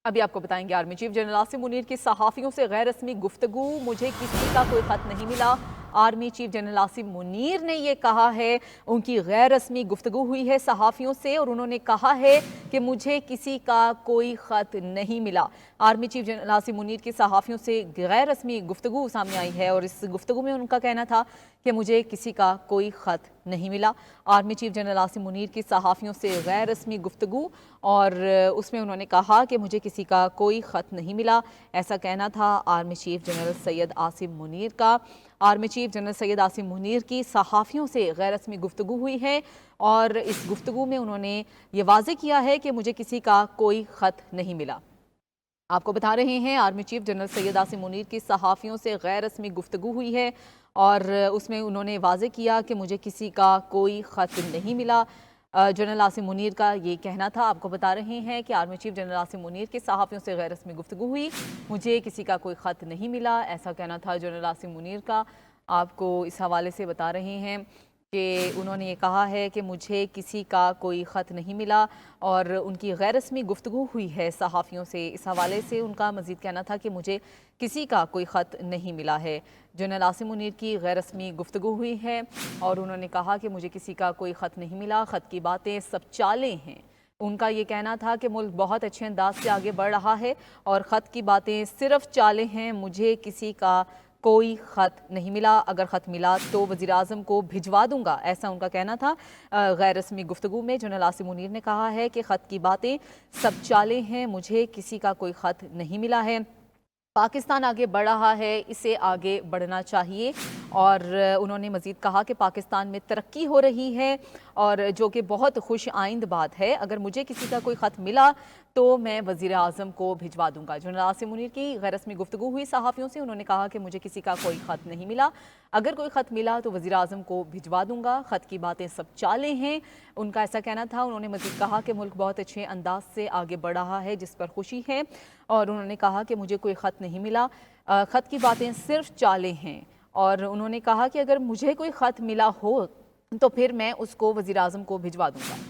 ابھی آپ کو بتائیں گے army chief general Asim Munir کی صحافیوں سے غیر رسمی گفتگو، مجھے کسی کا کوئی خط نہیں ملا۔ Army chief general Asim Munir نے یہ کہا ہے، ان کی غیر رسمی گفتگو ہوئی ہے صحافیوں سے اور انہوں نے کہا ہے کہ مجھے کسی کا کوئی خط نہیں ملا۔ Army chief general Asim Munir کی صحافیوں سے غیر رسمی گفتگو سامنے آئی ہے اور اس گفتگو میں ان کا کہنا تھا کہ مجھے کسی کا کوئی خط نہیں ملا۔ Army chief general Asim Munir کی صحافیوں سے غیر رسمی گفتگو اور اس میں انہوں نے کہا کہ مجھے کسی کا کوئی خط نہیں ملا، ایسا کہنا تھا army chief general Syed Asim Munir کا۔ Army chief general Syed Asim Munir کی صحافیوں سے غیر رسمی گفتگو ہوئی ہے اور اس گفتگو میں انہوں نے یہ واضح کیا ہے کہ مجھے کسی کا کوئی خط نہیں ملا۔ آپ کو بتا رہے ہیں army chief general Syed Asim Munir کی صحافیوں سے غیر رسمی گفتگو ہوئی ہے اور اس میں انہوں نے واضح کیا کہ مجھے کسی کا کوئی خط نہیں ملا۔ جنرل عاصم منیر کا یہ کہنا تھا، آپ کو بتا رہے ہیں کہ army chief general Asim Munir کی صحافیوں سے غیر رسمی گفتگو ہوئی، مجھے کسی کا کوئی خط نہیں ملا، ایسا کہنا تھا جنرل عاصم منیر کا۔ آپ کو اس حوالے سے بتا رہے ہیں کہ انہوں نے یہ کہا ہے کہ مجھے کسی کا کوئی خط نہیں ملا اور ان کی غیر رسمی گفتگو ہوئی ہے صحافیوں سے۔ اس حوالے سے ان کا مزید کہنا تھا کہ مجھے کسی کا کوئی خط نہیں ملا ہے۔ جنرل عاصم منیر کی غیر رسمی گفتگو ہوئی ہے اور انہوں نے کہا کہ مجھے کسی کا کوئی خط نہیں ملا، خط کی باتیں سب چالیں ہیں۔ ان کا یہ کہنا تھا کہ ملک بہت اچھے انداز سے آگے بڑھ رہا ہے اور خط کی باتیں صرف چالیں ہیں، مجھے کسی کا کوئی خط نہیں ملا، اگر خط ملا تو وزیراعظم کو بھجوا دوں گا، ایسا ان کا کہنا تھا۔ غیر رسمی گفتگو میں جنرل عاصم منیر نے کہا ہے کہ خط کی باتیں سب چالیں ہیں، مجھے کسی کا کوئی خط نہیں ملا ہے۔ پاکستان آگے بڑھ رہا ہے، اسے آگے بڑھنا چاہیے اور انہوں نے مزید کہا کہ پاکستان میں ترقی ہو رہی ہے اور جو کہ بہت خوش آئند بات ہے، اگر مجھے کسی کا کوئی خط ملا تو میں وزیر اعظم کو بھجوا دوں گا۔ جنرل عاصم منیر کی غیر رسمی گفتگو ہوئی صحافیوں سے، انہوں نے کہا کہ مجھے کسی کا کوئی خط نہیں ملا، اگر کوئی خط ملا تو وزیر اعظم کو بھجوا دوں گا، خط کی باتیں سب چالیں ہیں، ان کا ایسا کہنا تھا۔ انہوں نے مزید کہا کہ ملک بہت اچھے انداز سے آگے بڑھ رہا ہے جس پر خوشی ہے اور انہوں نے کہا کہ مجھے کوئی خط نہیں ملا، خط کی باتیں صرف چالیں ہیں اور انہوں نے کہا کہ اگر مجھے کوئی خط ملا ہو تو پھر میں اس کو وزیر اعظم کو بھجوا دوں گا۔